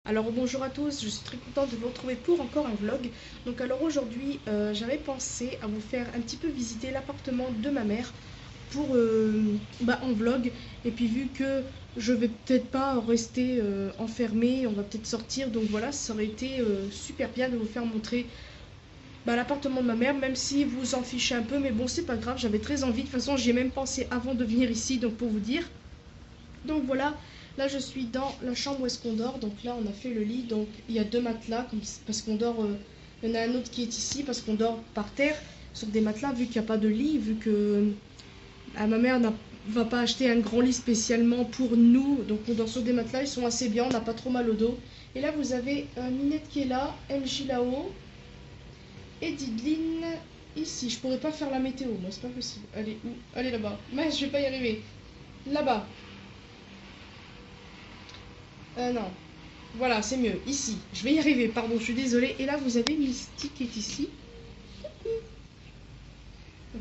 Alors bonjour à tous, je suis très contente de vous retrouver pour encore un vlog. Donc alors aujourd'hui j'avais pensé à vous faire un petit peu visiter l'appartement de ma mère pour en vlog. Et puis vu que je vais peut-être pas rester enfermée, on va peut-être sortir. Donc voilà, ça aurait été super bien de vous faire montrer l'appartement de ma mère, même si vous en fichez un peu. Mais bon, c'est pas grave, j'avais très envie. De toute façon j'y ai même pensé avant de venir ici, donc pour vous dire. Donc voilà, là je suis dans la chambre où est-ce qu'on dort. Donc là on a fait le lit, donc il y a deux matelas parce qu'on dort, il y en a un autre qui est ici parce qu'on dort par terre sur des matelas vu qu'il n'y a pas de lit, vu que ma mère va pas acheter un grand lit spécialement pour nous. Donc on dort sur des matelas, ils sont assez bien, on n'a pas trop mal au dos. Et là vous avez Minette qui est là, MJ là-haut et Dideline ici. Je pourrais pas faire la météo, moi c'est pas possible. Allez où? Allez là-bas. Mais je vais pas y arriver. Là-bas. Non. Voilà, c'est mieux. Ici. Je vais y arriver, pardon, je suis désolée. Et là, vous avez Misty qui est ici.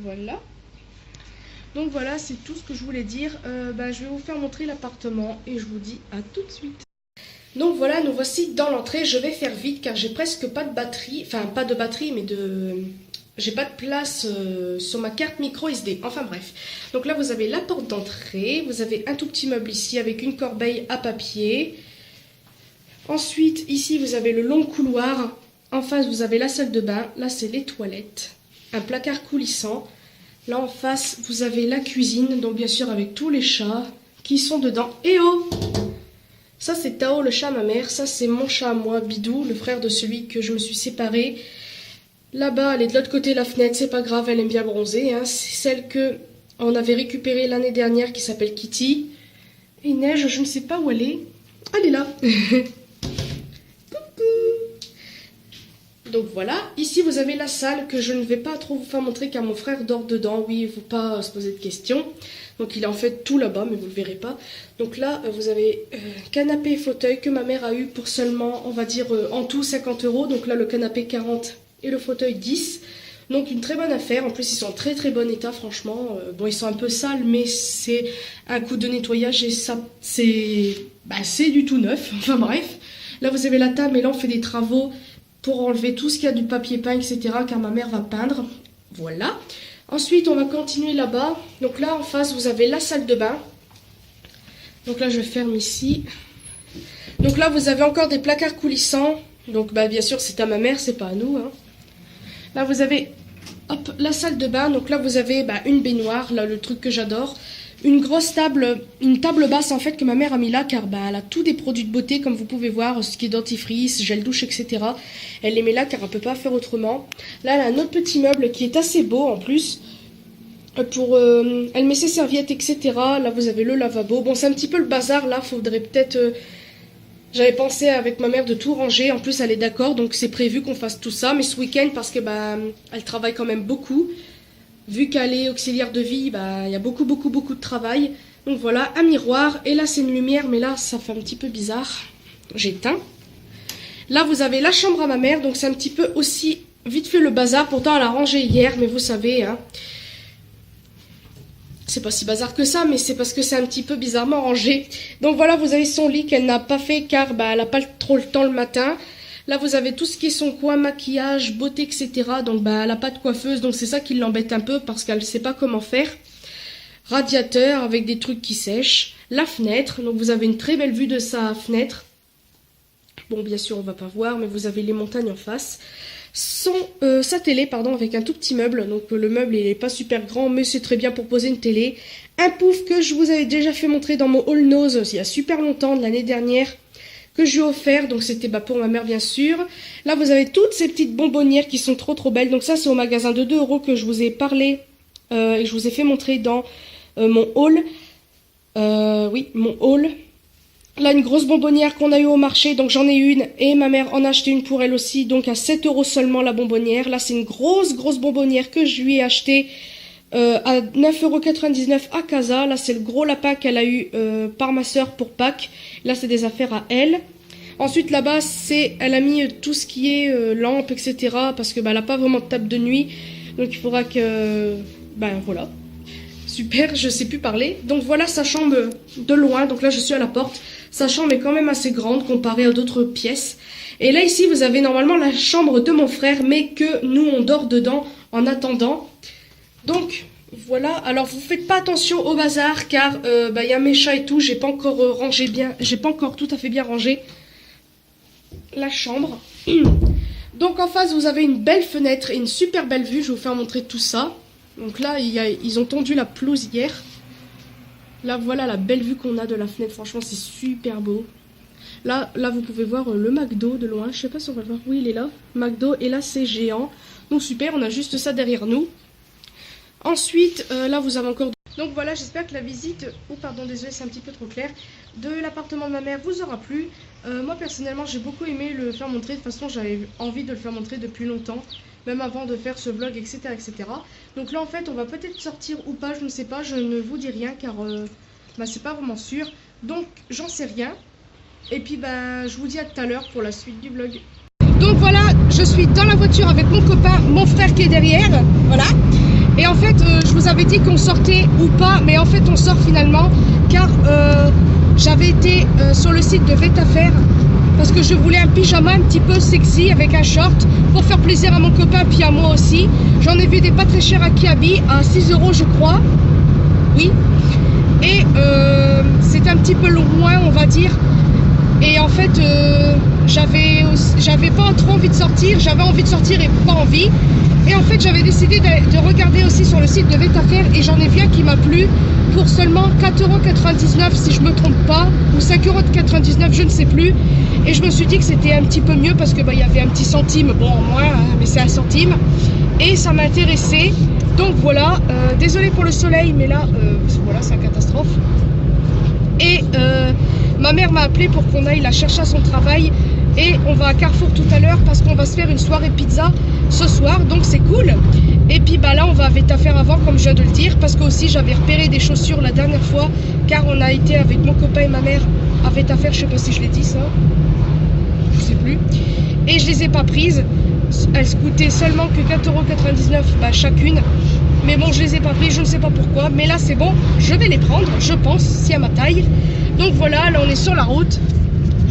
Voilà. Donc voilà, c'est tout ce que je voulais dire. Je vais vous faire montrer l'appartement et je vous dis à tout de suite. Donc voilà, nous voici dans l'entrée. Je vais faire vite car j'ai presque pas de batterie. Enfin, pas de batterie, mais de... J'ai pas de place sur ma carte micro SD. Enfin bref. Donc là, vous avez la porte d'entrée. Vous avez un tout petit meuble ici avec une corbeille à papier. Ensuite, ici, vous avez le long couloir. En face, vous avez la salle de bain. Là, c'est les toilettes. Un placard coulissant. Là, en face, vous avez la cuisine. Donc, bien sûr, avec tous les chats qui sont dedans. Et oh! Ça, c'est Tao, le chat à ma mère. Ça, c'est mon chat à moi, Bidou, le frère de celui que je me suis séparée. Là-bas, elle est de l'autre côté de la fenêtre. C'est pas grave, elle aime bien bronzer. Hein. C'est celle que on avait récupérée l'année dernière qui s'appelle Kitty. Et il neige, je ne sais pas où elle est. Elle est là. Donc voilà, ici vous avez la salle que je ne vais pas trop vous faire montrer car mon frère dort dedans. Oui, il ne faut pas se poser de questions. Donc il est en fait tout là-bas, mais vous ne le verrez pas. Donc là, vous avez canapé et fauteuil que ma mère a eu pour seulement, on va dire, en tout 50 €. Donc là, le canapé 40 et le fauteuil 10. Donc une très bonne affaire. En plus, ils sont en très très bon état, franchement. Bon, ils sont un peu sales, mais c'est un coup de nettoyage et ça, c'est du tout neuf. Enfin bref. Là, vous avez la table et là, on fait des travaux pour enlever tout ce qu'il y a du papier peint, etc. car ma mère va peindre. Voilà. Ensuite, on va continuer là-bas. Donc là, en face, vous avez la salle de bain. Donc là, je ferme ici. Donc là, vous avez encore des placards coulissants. Donc, bien sûr, c'est à ma mère, c'est pas à nous. Hein. Là, vous avez hop, la salle de bain. Donc là, vous avez une baignoire, là, le truc que j'adore. Une grosse table, une table basse en fait que ma mère a mis là car elle a tous des produits de beauté comme vous pouvez voir, ce qui est dentifrice, gel douche, etc. Elle les met là car elle peut pas faire autrement. Là elle a un autre petit meuble qui est assez beau en plus. Elle met ses serviettes, etc. Là vous avez le lavabo. Bon c'est un petit peu le bazar là, faudrait peut-être... J'avais pensé avec ma mère de tout ranger, en plus elle est d'accord donc c'est prévu qu'on fasse tout ça. Mais ce week-end parce que elle travaille quand même beaucoup. Vu qu'elle est auxiliaire de vie, il y a beaucoup de travail. Donc voilà, un miroir. Et là, c'est une lumière, mais là, ça fait un petit peu bizarre. J'éteins. Là, vous avez la chambre à ma mère. Donc c'est un petit peu aussi vite fait le bazar. Pourtant, elle a rangé hier, mais vous savez, hein, c'est pas si bazar que ça, mais c'est parce que c'est un petit peu bizarrement rangé. Donc voilà, vous avez son lit qu'elle n'a pas fait car elle n'a pas trop le temps le matin. Là, vous avez tout ce qui est son coin, maquillage, beauté, etc. Donc, elle n'a pas de coiffeuse. Donc, c'est ça qui l'embête un peu parce qu'elle ne sait pas comment faire. Radiateur avec des trucs qui sèchent. La fenêtre. Donc, vous avez une très belle vue de sa fenêtre. Bon, bien sûr, on va pas voir, mais vous avez les montagnes en face. Sa télé, pardon, avec un tout petit meuble. Donc, le meuble, il n'est pas super grand, mais c'est très bien pour poser une télé. Un pouf que je vous avais déjà fait montrer dans mon haul nose il y a super longtemps, de l'année dernière. Que je lui ai offert, donc c'était pour ma mère bien sûr. Là vous avez toutes ces petites bonbonnières qui sont trop belles. Donc ça c'est au magasin de 2 € que je vous ai parlé et je vous ai fait montrer dans mon haul. Oui, mon haul. Là une grosse bonbonnière qu'on a eu au marché, donc j'en ai une et ma mère en a acheté une pour elle aussi. Donc à 7 € seulement la bonbonnière. Là c'est une grosse bonbonnière que je lui ai achetée à 9,99 € à Casa. Là c'est le gros lapin qu'elle a eu par ma soeur pour Pâques. Là c'est des affaires à elle. Ensuite là-bas elle a mis tout ce qui est lampe, etc. Parce que elle n'a pas vraiment de table de nuit. Donc il faudra que voilà. super, je sais plus parler. Donc voilà sa chambre de loin. Donc là je suis à la porte. Sa chambre est quand même assez grande comparée à d'autres pièces. Et là ici vous avez normalement la chambre de mon frère, mais que nous on dort dedans en attendant. Donc voilà, alors vous faites pas attention au bazar car y a mes chats et tout. J'ai pas encore rangé bien, j'ai pas encore tout à fait bien rangé la chambre. Donc en face vous avez une belle fenêtre et une super belle vue. Je vais vous faire montrer tout ça. Donc là ils ont tendu la pelouse hier. Là voilà la belle vue qu'on a de la fenêtre. Franchement c'est super beau. Là vous pouvez voir le McDo de loin. Je sais pas si on va le voir. Oui il est là. McDo et là c'est géant. Donc super, on a juste ça derrière nous. Ensuite là vous avez encore... Donc voilà, j'espère que la visite, pardon désolé c'est un petit peu trop clair, de l'appartement de ma mère vous aura plu. Moi personnellement j'ai beaucoup aimé le faire montrer, de toute façon j'avais envie de le faire montrer depuis longtemps, même avant de faire ce vlog etc. Donc là en fait on va peut-être sortir ou pas, je ne sais pas, je ne vous dis rien car c'est pas vraiment sûr, donc j'en sais rien. Et puis je vous dis à tout à l'heure pour la suite du vlog. Donc voilà, je suis dans la voiture avec mon copain, mon frère qui est derrière, voilà. Et en fait, je vous avais dit qu'on sortait ou pas, mais en fait on sort finalement, car j'avais été sur le site de Vetafer, parce que je voulais un pyjama un petit peu sexy avec un short, pour faire plaisir à mon copain puis à moi aussi. J'en ai vu des pas très chers à Kiabi, à 6 € je crois, oui. Et c'est un petit peu loin on va dire. Et en fait, j'avais pas trop envie de sortir, j'avais envie de sortir et pas envie. Et en fait, j'avais décidé de regarder aussi sur le site de Vetafer et j'en ai vu un qui m'a plu pour seulement 4,99 € si je me trompe pas, ou 5,99 €, je ne sais plus. Et je me suis dit que c'était un petit peu mieux parce que y avait un petit centime, bon en moins, hein, mais c'est un centime. Et ça m'intéressait. Donc voilà, désolé pour le soleil, mais là, voilà, c'est une catastrophe. Et ma mère m'a appelé pour qu'on aille la chercher à son travail. Et on va à Carrefour tout à l'heure parce qu'on va se faire une soirée pizza ce soir, donc c'est cool. Et puis là on va à Vetafer avant comme je viens de le dire, parce que aussi j'avais repéré des chaussures la dernière fois, car on a été avec mon copain et ma mère à Vetafer, je sais pas si je l'ai dit ça, je sais plus. Et je les ai pas prises, elles coûtaient seulement que 4,99 € chacune. Mais bon je les ai pas prises, je ne sais pas pourquoi, mais là c'est bon, je vais les prendre, je pense, si à ma taille. Donc voilà, là on est sur la route.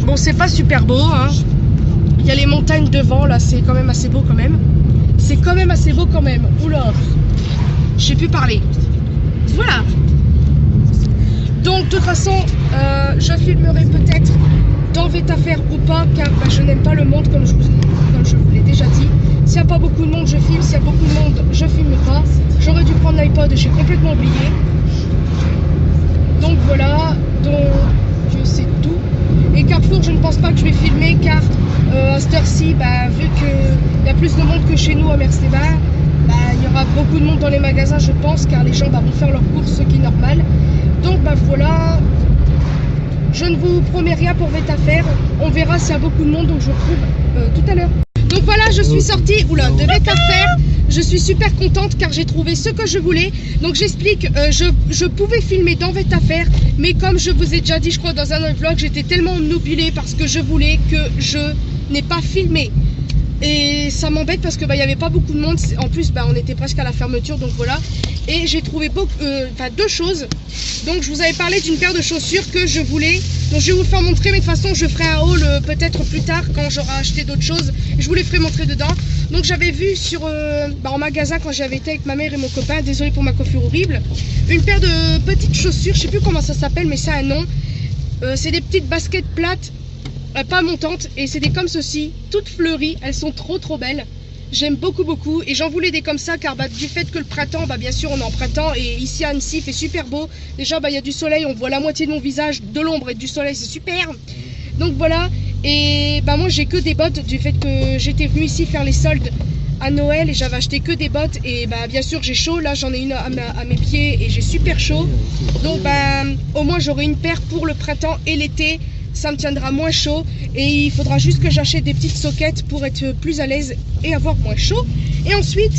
Bon, c'est pas super beau, hein. Il y a les montagnes devant, là, c'est quand même assez beau quand même. C'est quand même assez beau quand même. Oula, je sais plus parler. Voilà. Donc, de toute façon, je filmerai peut-être dans Vetafer ou pas, car je n'aime pas le monde, comme je vous l'ai déjà dit. S'il n'y a pas beaucoup de monde, je filme. S'il y a beaucoup de monde, je filme pas. J'aurais dû prendre l'iPod, j'ai complètement oublié. Donc, voilà. Donc, c'est tout. Et Carrefour, je ne pense pas que je vais filmer car à cette heure-ci, vu qu'il y a plus de monde que chez nous à Mercébar, il y aura beaucoup de monde dans les magasins, je pense, car les gens vont faire leurs courses, ce qui est normal. Donc voilà, je ne vous promets rien pour Vetafer. On verra s'il y a beaucoup de monde, donc je vous retrouve tout à l'heure. Donc voilà, je suis sortie de Vetafer. Je suis super contente car j'ai trouvé ce que je voulais. Donc j'explique, je pouvais filmer dans Vetafer, mais comme je vous ai déjà dit, je crois dans un autre vlog, j'étais tellement obnubilée parce que je voulais que je n'ai pas filmé. Et ça m'embête parce que il y avait pas beaucoup de monde. En plus, on était presque à la fermeture, donc voilà. Et j'ai trouvé deux choses. Donc je vous avais parlé d'une paire de chaussures que je voulais. Donc je vais vous le faire montrer, mais de toute façon je ferai un haul peut-être plus tard quand j'aurai acheté d'autres choses. Je vous les ferai montrer dedans. Donc j'avais vu sur en magasin quand j'avais été avec ma mère et mon copain, désolé pour ma coiffure horrible, une paire de petites chaussures, je sais plus comment ça s'appelle, mais c'est un nom. C'est des petites baskets plates, pas montantes, et c'est des comme ceci, toutes fleuries. Elles sont trop belles. J'aime beaucoup et j'en voulais des comme ça car du fait que le printemps, bien sûr on est en printemps et ici à Annecy il fait super beau. Déjà il y a du soleil, on voit la moitié de mon visage, de l'ombre et du soleil, c'est super. Donc voilà, et moi j'ai que des bottes du fait que j'étais venue ici faire les soldes à Noël et j'avais acheté que des bottes et bien sûr j'ai chaud, là j'en ai une à mes pieds et j'ai super chaud. Donc au moins j'aurai une paire pour le printemps et l'été. Ça me tiendra moins chaud et il faudra juste que j'achète des petites soquettes pour être plus à l'aise et avoir moins chaud. Et ensuite,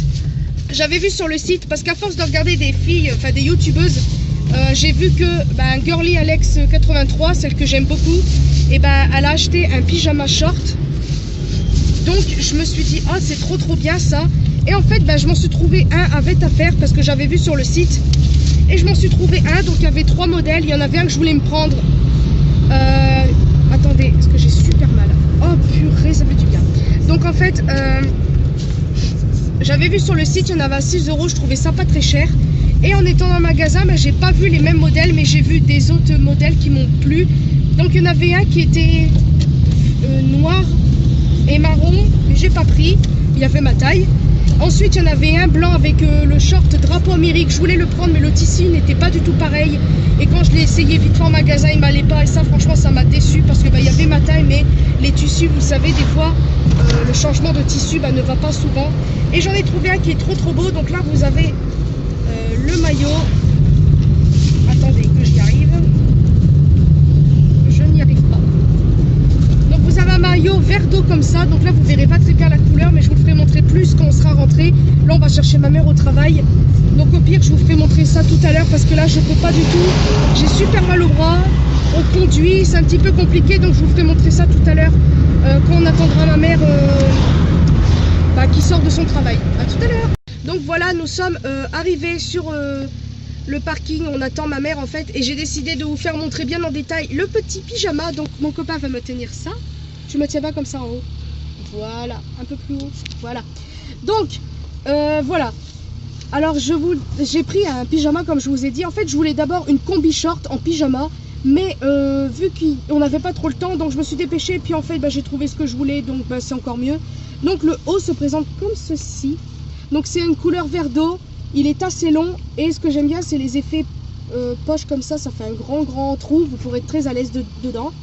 j'avais vu sur le site, parce qu'à force de regarder des filles, des youtubeuses, j'ai vu que Girly Alex 83, celle que j'aime beaucoup, et elle a acheté un pyjama short. Donc je me suis dit, c'est trop bien ça. Et en fait, je m'en suis trouvé un à Vetafer parce que j'avais vu sur le site. Et je m'en suis trouvé un, donc il y avait 3 modèles. Il y en avait un que je voulais me prendre. Attendez, parce que j'ai super mal. Oh purée, ça fait du bien. Donc en fait, j'avais vu sur le site, il y en avait à 6 €, je trouvais ça pas très cher. Et en étant dans le magasin, j'ai pas vu les mêmes modèles, mais j'ai vu des autres modèles qui m'ont plu. Donc il y en avait un qui était noir et marron, mais j'ai pas pris, il a fait ma taille. Ensuite il y en avait un blanc avec le short drapeau Amérique, je voulais le prendre mais le tissu n'était pas du tout pareil. Et quand je l'ai essayé vite fait en magasin, il m'allait pas, et ça franchement ça m'a déçu parce que il y avait ma taille, mais les tissus, vous savez, des fois le changement de tissu ne va pas souvent. Et j'en ai trouvé un qui est trop beau, donc là vous avez le maillot. Attendez que j'y arrive. Je n'y arrive pas. Donc vous avez un maillot vert d'eau comme ça. Donc là vous verrez pas très bien la couleur, mais je vous le ferai montrer plus quand on sera rentré. Là on va chercher ma mère au travail. Donc au pire je vous ferai montrer ça tout à l'heure, parce que là je peux pas du tout. J'ai super mal au bras. On conduit, c'est un petit peu compliqué, donc je vous ferai montrer ça tout à l'heure quand on attendra ma mère qui sort de son travail. À tout à l'heure. Donc voilà, nous sommes arrivés sur le parking, on attend ma mère en fait, et j'ai décidé de vous faire montrer bien en détail le petit pyjama. Donc mon copain va me tenir ça, tu me tiens pas comme ça en haut, voilà, un peu plus haut, voilà. Donc voilà, alors j'ai pris un pyjama comme je vous ai dit. En fait je voulais d'abord une combi short en pyjama, mais vu qu'on n'avait pas trop le temps, donc je me suis dépêchée, puis en fait j'ai trouvé ce que je voulais, donc c'est encore mieux. Donc le haut se présente comme ceci. Donc c'est une couleur vert d'eau, il est assez long, et ce que j'aime bien c'est les effets poche comme ça fait un grand trou, vous pourrez être très à l'aise dedans.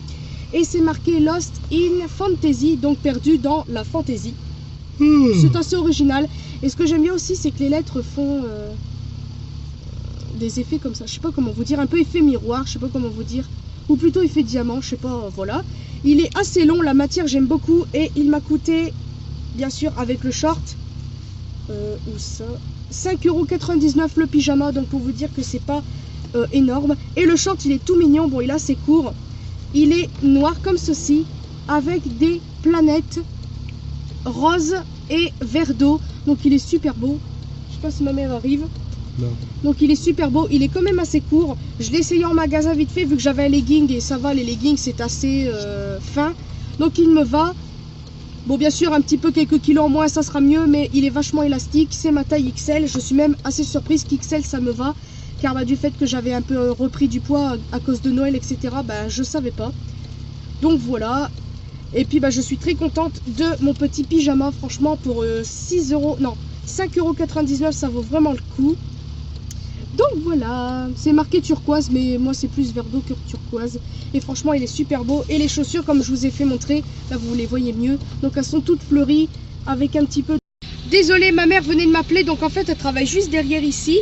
Et c'est marqué Lost in Fantasy, donc perdu dans la fantasy. C'est assez original. Et ce que j'aime bien aussi c'est que les lettres font des effets comme ça, je sais pas comment vous dire, un peu effet miroir, je sais pas comment vous dire, ou plutôt effet diamant, je sais pas, voilà. Il est assez long, la matière j'aime beaucoup, et il m'a coûté, bien sûr avec le short, où ça, 5,99 € le pyjama, donc pour vous dire que c'est pas énorme. Et le short il est tout mignon, bon il est assez court, il est noir comme ceci avec des planètes rose et vert d'eau, donc il est super beau. Je sais pas si ma mère arrive. Non. Donc il est super beau, il est quand même assez court. Je l'ai essayé en magasin vite fait vu que j'avais un legging, et ça va, les leggings c'est assez fin, donc il me va. Bon bien sûr un petit peu quelques kilos en moins ça sera mieux, mais il est vachement élastique, c'est ma taille XL. Je suis même assez surprise qu'XL ça me va, car du fait que j'avais un peu repris du poids à cause de Noël etc, je savais pas. Donc voilà. Et puis je suis très contente de mon petit pyjama, franchement pour 5,99 €, ça vaut vraiment le coup. Donc voilà, c'est marqué turquoise, mais moi c'est plus vert d'eau que turquoise. Et franchement il est super beau. Et les chaussures comme je vous ai fait montrer, là vous les voyez mieux, donc elles sont toutes fleuries avec un petit peu... Désolée, ma mère venait de m'appeler, donc en fait elle travaille juste derrière ici.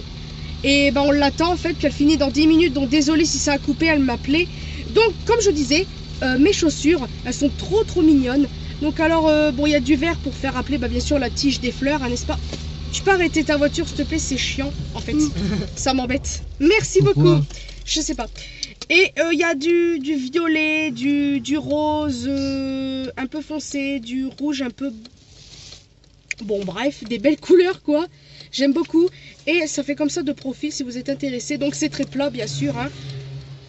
Et on l'attend en fait, puis elle finit dans 10 minutes, donc désolée si ça a coupé, elle m'appelait. Donc comme je disais, mes chaussures, elles sont trop mignonnes. Donc alors, bon il y a du vert pour faire rappeler bien sûr la tige des fleurs, hein, n'est-ce pas? Tu peux arrêter ta voiture s'il te plaît, c'est chiant en fait, ça m'embête. Merci beaucoup. Je sais pas. Et il y a du violet, du rose un peu foncé, du rouge un peu... Bon bref, des belles couleurs quoi. J'aime beaucoup. Et ça fait comme ça de profil si vous êtes intéressé. Donc c'est très plat bien sûr, hein.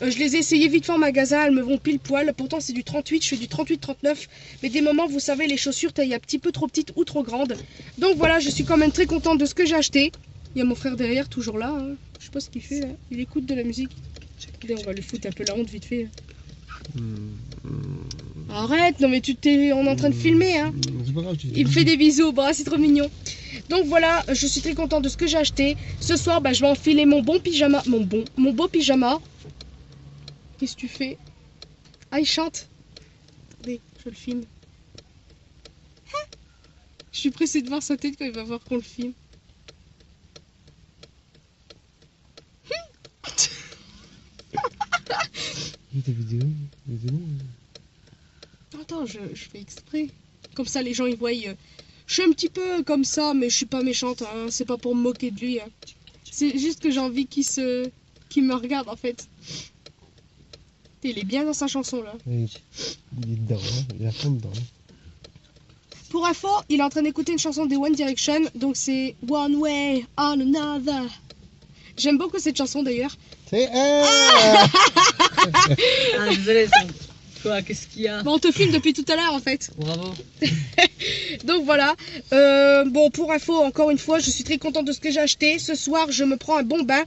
Je les ai essayées vite fait en magasin, elles me vont pile poil. Pourtant c'est du 38, je fais du 38-39. Mais des moments, vous savez, les chaussures taillent un petit peu trop petites ou trop grandes. Donc voilà, je suis quand même très contente de ce que j'ai acheté. Il y a mon frère derrière, toujours là, hein. Je sais pas ce qu'il fait là. Il écoute de la musique. Allez, on va lui foutre un peu la honte vite fait. Arrête, non mais on est en train de filmer, hein. C'est pas grave, il me fait des bisous, c'est trop mignon. Donc voilà, je suis très contente de ce que j'ai acheté. Ce soir, je vais enfiler mon bon pyjama, mon beau pyjama. Qu'est-ce que tu fais? Ah, il chante. Attendez, je le filme. Je suis pressée de voir sa tête quand il va voir qu'on le filme. Ta vidéo, Attends, je fais exprès. Comme ça, les gens ils voient. Je suis un petit peu comme ça, mais je suis pas méchante. Hein. C'est pas pour me moquer de lui. Hein. C'est juste que j'ai envie qu'il me regarde en fait. Il est bien dans sa chanson là. Oui, il est dedans, hein. Il a fond dedans. Pour info, il est en train d'écouter une chanson des One Direction, donc c'est One Way on Another. J'aime beaucoup cette chanson d'ailleurs. C'est Ah, désolé, ça. Quoi, qu'est-ce qu'il y a? Bon, on te filme depuis tout à l'heure en fait. Bravo. Donc voilà. Bon, pour info, encore une fois, je suis très contente de ce que j'ai acheté. Ce soir, je me prends un bon bain.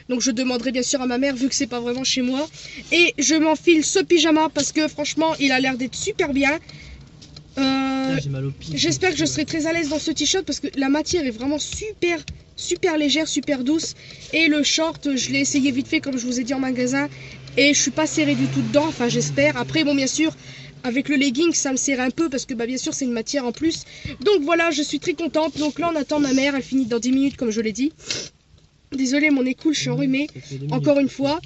Donc je demanderai bien sûr à ma mère vu que c'est pas vraiment chez moi. Et je m'enfile ce pyjama parce que franchement, il a l'air d'être super bien. J'ai mal au pied. J'espère que je serai très à l'aise dans ce t-shirt parce que la matière est vraiment super légère, super douce. Et le short, je l'ai essayé vite fait comme je vous ai dit en magasin. Et je suis pas serrée du tout dedans, enfin j'espère. Après bon bien sûr, avec le legging ça me serre un peu parce que bah bien sûr c'est une matière en plus. Donc voilà, je suis très contente. Donc là on attend ma mère, elle finit dans 10 minutes comme je l'ai dit. Désolée, mon nez coule, je suis enrhumée encore une fois.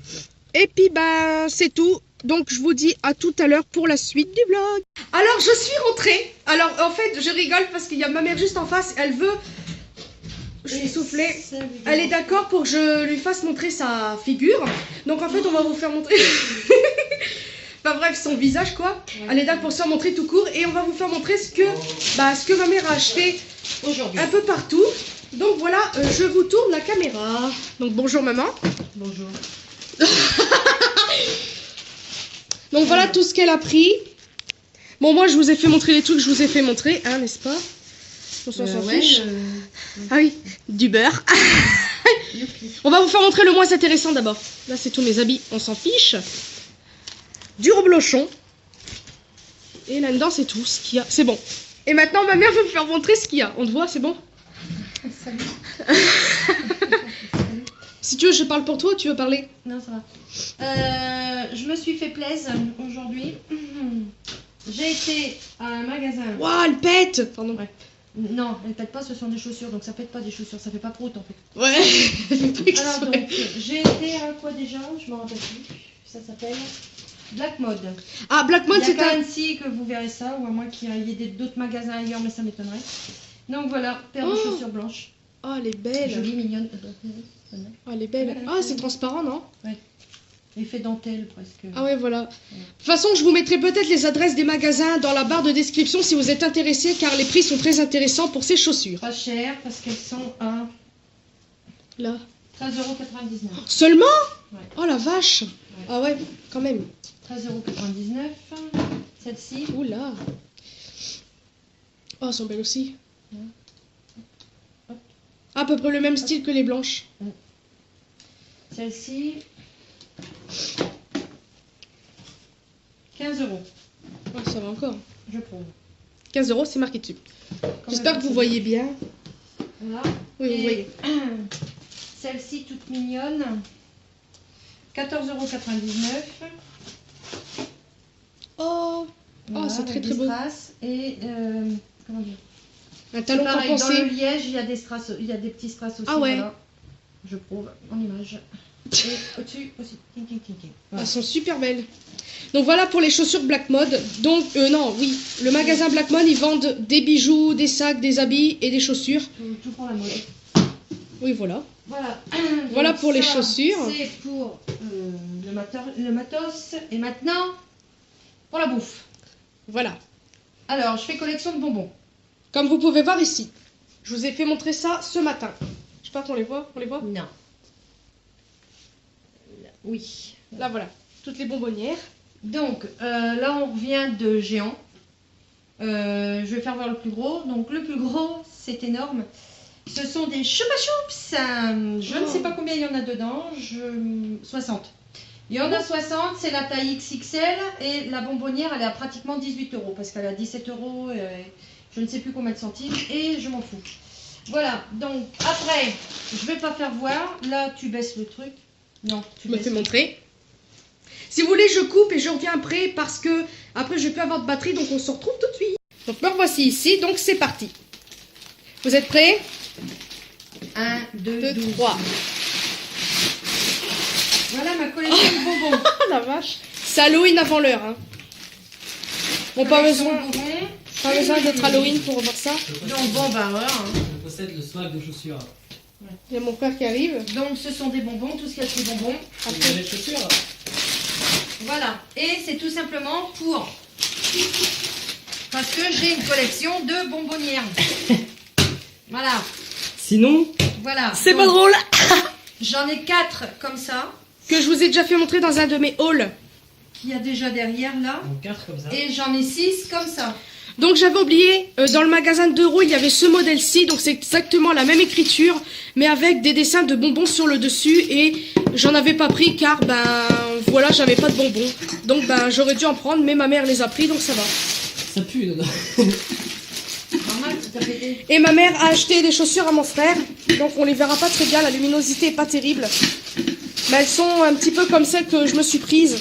Et puis bah c'est tout. Donc je vous dis à tout à l'heure pour la suite du vlog. Alors je suis rentrée. Alors en fait je rigole parce qu'il y a ma mère juste en face. Elle veut... Je suis soufflée. Elle est d'accord pour que je lui fasse montrer sa figure. Donc en fait on va vous faire montrer... Enfin bref, son visage quoi. Elle est d'accord pour se faire montrer tout court. Et on va vous faire montrer ce que ma mère a acheté aujourd'hui. Un peu partout. Donc voilà, je vous tourne la caméra. Donc bonjour maman. Bonjour. Donc voilà tout ce qu'elle a pris. Bon moi je vous ai fait montrer les trucs que je vous ai fait montrer, hein, n'est-ce pas? On s'en fiche. Ah oui, du beurre. On va vous faire montrer le moins intéressant d'abord. Là c'est tous mes habits, on s'en fiche. Du reblochon. Et là-dedans c'est tout ce qu'il y a. C'est bon. Et maintenant ma mère veut me faire montrer ce qu'il y a. On te voit, c'est bon? Salut. Si tu veux je parle pour toi ou tu veux parler? Non, ça va. Je me suis fait plaisir aujourd'hui. J'ai été à un magasin. Waouh, elle pète. Pardon. Ouais. Non, elles pètent pas, ce sont des chaussures, donc ça pète pas des chaussures, ça fait pas prout en fait. Ouais. Alors donc, j'ai été à quoi déjà? Je m'en rappelle plus. Ça s'appelle Black Mode. Ah, Black Mode Il y a c'est qu'à un... Annecy que vous verrez ça, ou à moins qu'il y ait d'autres magasins ailleurs, mais ça m'étonnerait. Donc voilà, paire de chaussures blanches. Oh, elle est belle. Jolie, mignonne. Oh, elle est belle. Ah, c'est transparent, non? Effet dentelle presque. Ah ouais, voilà. De toute façon, je vous mettrai peut-être les adresses des magasins dans la barre de description si vous êtes intéressés, car les prix sont très intéressants pour ces chaussures. Pas cher parce qu'elles sont à Là. 13,99 €. Seulement? Ouais. Oh la vache. Ah ouais, quand même. 13,99 €. Celle-ci. Oula. Oh, elles sont belles aussi. À peu près le même style que les blanches. Celle-ci. 15 €. Oh, ça va encore. Je prouve. 15 €, c'est marqué dessus. J'espère que vous voyez bien. Voilà. Oui, vous Et voyez. Celle-ci toute mignonne. 14,99 €. Oh, Voilà, c'est très avec très des beau. strass et comment dire, Un talon pareil, dans compensé. le liège, il y a des strass, il y a des petits strass aussi. Ah ouais. Voilà. Je prouve en image. Et au-dessus aussi. Ting, ting, ting, ting. Voilà. Elles sont super belles. Donc voilà pour les chaussures Black Mode. Donc, non, oui, le magasin Black Mode, ils vendent des bijoux, des sacs, des habits et des chaussures. Tout pour la mode. Oui, voilà. Voilà. Voilà Donc pour les ça, chaussures. C'est pour le matos. Et maintenant, pour la bouffe. Voilà. Alors, je fais collection de bonbons. Comme vous pouvez voir ici. Je vous ai fait montrer ça ce matin. Je sais pas qu'on les voit. On les voit? Non. Oui. Là, voilà. Toutes les bonbonnières. Donc, là, on revient de géant. Je vais faire voir le plus gros. Donc, le plus gros, c'est énorme. Ce sont des Chupa Chups. Je ne sais pas combien il y en a dedans. 60. Il y en a 60, c'est la taille XXL. Et la bonbonnière, elle est à pratiquement 18 €. Parce qu'elle est à 17 €. Je ne sais plus combien de centimes. Et je m'en fous. Voilà. Donc, après, je vais pas faire voir. Là, tu baisses le truc. Non, tu Je me baisses. fais montrer. Si vous voulez, je coupe et je reviens après parce que après je peux avoir de batterie, donc on se retrouve tout de suite. Donc me revoici ici, donc c'est parti. Vous êtes prêts? 1, 2, 2, 12. 3. Voilà ma collection de bonbons. Oh la vache. C'est Halloween avant l'heure. Hein. Bon, pas Collection besoin, de bonbons. pas besoin d'être Halloween pour voir ça. Donc bon, bah voilà. Hein. Je possède le swag de chaussures. Il y a mon frère qui arrive. Donc ce sont des bonbons, tout ce qu'il y a de bonbons. Vous avez les chaussures? Voilà. Et c'est tout simplement pour... Parce que j'ai une collection de bonbonnières. Voilà. Sinon, Voilà. c'est Donc, pas drôle. J'en ai 4 comme ça, Que je vous ai déjà fait montrer dans un de mes hauls. qu'il y a déjà derrière là. Donc 4 comme ça. Et j'en ai 6 comme ça. Donc j'avais oublié, dans le magasin de d'euros, il y avait ce modèle-ci, donc c'est exactement la même écriture, mais avec des dessins de bonbons sur le dessus, et j'en avais pas pris car, ben, voilà, j'avais pas de bonbons. Donc, ben, j'aurais dû en prendre, mais ma mère les a pris, donc ça va. Ça pue dedans. Normal, tout à fait. Et ma mère a acheté des chaussures à mon frère, donc on les verra pas très bien, la luminosité est pas terrible. Mais elles sont un petit peu comme celles que je me suis prises,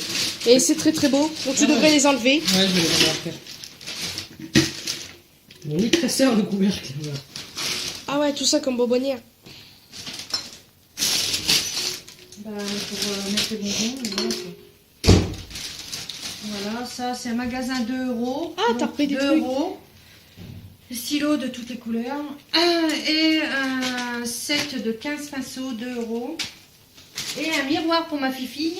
et c'est très très beau, donc tu devrais les enlever. Ouais, je vais les prendre après. Mon lit tresseur, le couvercle. Voilà. Ah ouais, tout ça comme bonbonnière. Bah, pour mettre les bonbons. Voilà, ça c'est un magasin 2 €. Ah, t'as Donc, repris des 2 trucs. €. Stylos de toutes les couleurs. Et un set de 15 pinceaux, 2 €. Et un miroir pour ma fifille.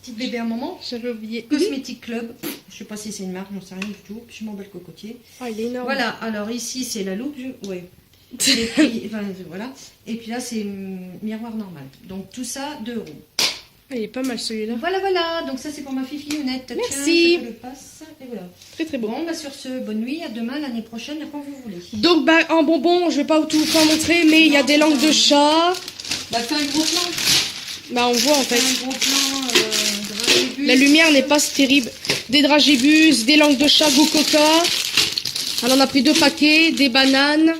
Petite bébé à maman. J'avais oublié. Cosmétique Club. Je sais pas si c'est une marque, j'en sais rien du tout. Je m'en bats le cocotier. Ah, il est énorme. Voilà, alors ici c'est la loupe. Ouais. Et puis, enfin, voilà. Et puis là c'est miroir normal. Donc tout ça 2 €. Ah, il est pas mal celui-là. Voilà, voilà. Donc ça c'est pour ma fifille honnête. Merci. Tiens, je te le passe. Et voilà. Très très beau. Bon, bah sur ce, bonne nuit. À demain, l'année prochaine, quand vous voulez. Donc, bah, en bonbons, je vais pas tout vous faire montrer, mais il y a des langues de chat. Bah fais un gros plan. Bah, on voit en Fais fait. un gros plan. De La lumière n'est pas si terrible. Des dragibus, des langues de chat goût coca. Elle en a pris 2 paquets, des bananes,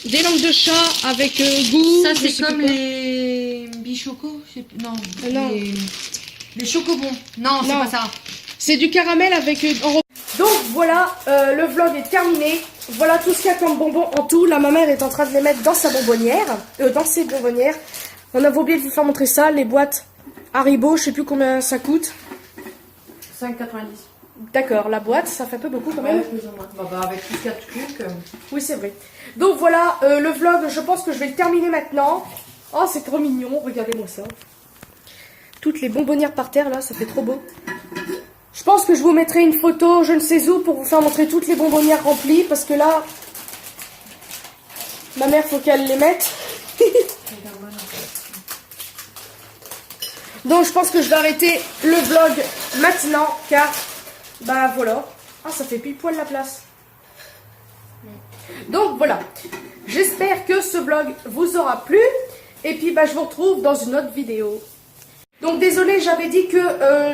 des langues de chat avec goût. Ça je c'est sais comme plus quoi. les bichocos. Non. Non. Les chocobons. Non, c'est Non. pas ça. C'est du caramel avec Donc voilà, le vlog est terminé. Voilà tout ce qu'il y a comme bonbons en tout. Là, ma mère est en train de les mettre dans sa bonbonnière, dans ses bonbonnières. On avait oublié de vous faire montrer ça, les boîtes Haribo, je sais plus combien ça coûte. 5,90. D'accord, la boîte, ça fait un peu beaucoup quand même. Plus ou moins. Bah, avec tout ce qu'il y a de trucs. Oui, c'est vrai. Donc voilà, le vlog, je pense que je vais le terminer maintenant. Oh, c'est trop mignon, regardez-moi ça. Toutes les bonbonnières par terre, là, ça fait trop beau. Je pense que je vous mettrai une photo, je ne sais où, pour vous faire montrer toutes les bonbonnières remplies, parce que là, ma mère, faut qu'elle les mette. Donc, je pense que je vais arrêter le vlog maintenant, car, bah voilà. Ah, ça fait pile poil la place. Donc, voilà. J'espère que ce vlog vous aura plu. Et puis, bah, je vous retrouve dans une autre vidéo. Donc, désolé, j'avais dit que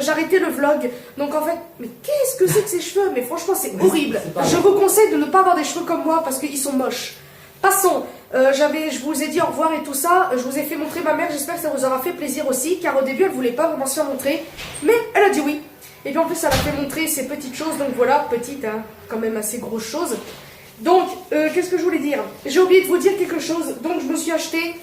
j'arrêtais le vlog. Donc, en fait, mais qu'est-ce que c'est que ces cheveux? Mais franchement, c'est horrible. Je vous conseille de ne pas avoir des cheveux comme moi, parce qu'ils sont moches. Passons. Je vous ai dit au revoir et tout ça. Je vous ai fait montrer ma mère. J'espère que ça vous aura fait plaisir aussi. Car au début, elle voulait pas vraiment se faire montrer. Mais elle a dit oui. Et puis en plus, elle a fait montrer ces petites choses. Donc voilà, petites, hein, quand même assez grosses choses. Donc, qu'est-ce que je voulais dire? J'ai oublié de vous dire quelque chose. Donc, je me suis acheté...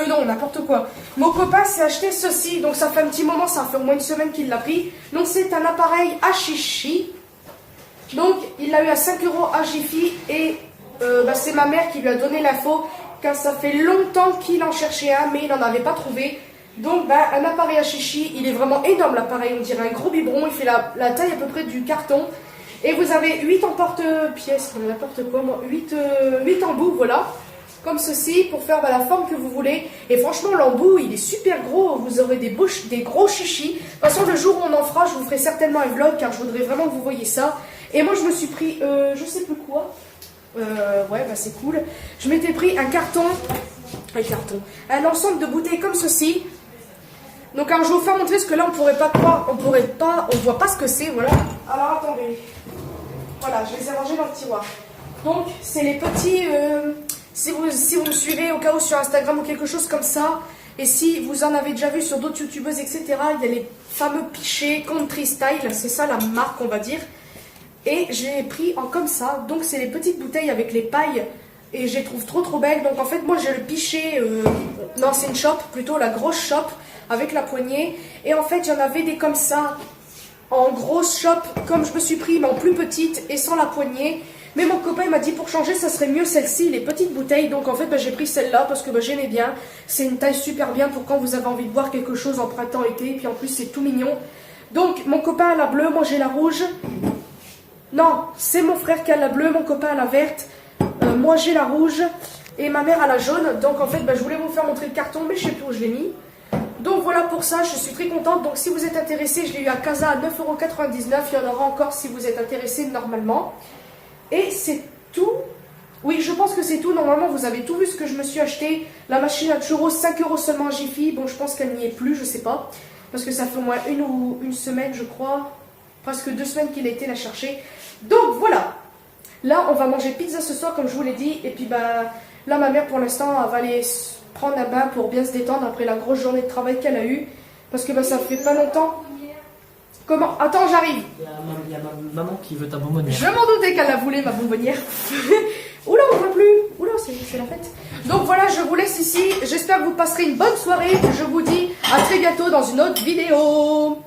non, n'importe quoi. Mon copain s'est acheté ceci. Donc, ça fait un petit moment. Ça fait au moins une semaine qu'il l'a pris. Donc, c'est un appareil à chichi. Donc, il l'a eu à 5 € à Jiffy. Et... c'est ma mère qui lui a donné l'info, car ça fait longtemps qu'il en cherchait un, mais il n'en avait pas trouvé. Donc un appareil à chichi, il est vraiment énorme l'appareil, on dirait un gros biberon, il fait la taille à peu près du carton. Et vous avez 8 emporte-pièces, n'importe quoi, moi, 8 embouts, voilà, comme ceci, pour faire la forme que vous voulez. Et franchement, l'embout, il est super gros, vous aurez des gros chichis. De toute façon, le jour où on en fera, je vous ferai certainement un vlog, car je voudrais vraiment que vous voyez ça. Et moi, je me suis pris, je sais plus quoi. Ouais, bah c'est cool. Je m'étais pris un ensemble de bouteilles comme ceci. Donc alors je vais vous faire montrer, parce que là on pourrait pas croire, on voit pas ce que c'est, voilà. Alors attendez, voilà, je les ai rangés dans le tiroir. Donc c'est les petits, si vous me suivez au cas où sur Instagram ou quelque chose comme ça, et si vous en avez déjà vu sur d'autres youtubeuses, etc., il y a les fameux pichets Country Style, c'est ça la marque on va dire. Et j'ai pris en comme ça, donc c'est les petites bouteilles avec les pailles, et je les trouve trop belles. Donc en fait moi j'ai le pichet, non c'est une chope, plutôt la grosse chope avec la poignée. Et en fait j'en avais des comme ça, en grosse chope, comme je me suis pris, mais en plus petite et sans la poignée. Mais mon copain m'a dit pour changer ça serait mieux celle-ci, les petites bouteilles. Donc en fait j'ai pris celle-là parce que j'aimais bien. C'est une taille super bien pour quand vous avez envie de boire quelque chose en printemps-été. Puis en plus c'est tout mignon. Donc mon copain a la bleue, moi j'ai la rouge. Non, c'est mon frère qui a la bleue, mon copain a la verte. Moi j'ai la rouge. Et ma mère a la jaune. Donc en fait, je voulais vous faire montrer le carton, mais je sais plus où je l'ai mis. Donc voilà pour ça, je suis très contente. Donc si vous êtes intéressé, je l'ai eu à Casa à 9,99 €. Il y en aura encore si vous êtes intéressé normalement. Et c'est tout. Oui, je pense que c'est tout. Normalement, vous avez tout vu ce que je me suis acheté. La machine à churros, 5 € seulement à Jiffy. Bon, je pense qu'elle n'y est plus, je sais pas. Parce que ça fait au moins une semaine, je crois. Presque 2 semaines qu'il a été la chercher. Donc voilà. Là, on va manger pizza ce soir, comme je vous l'ai dit. Et puis, là, ma mère, pour l'instant, elle va aller prendre un bain pour bien se détendre après la grosse journée de travail qu'elle a eue. Parce que ça fait pas longtemps. Comment? Attends, j'arrive. Il y a ma maman qui veut ta bonbonnière. Je m'en doutais qu'elle la voulait, ma bonbonnière. Oula, on voit plus. Oula, c'est la fête. Donc voilà, je vous laisse ici. J'espère que vous passerez une bonne soirée. Je vous dis à très bientôt dans une autre vidéo.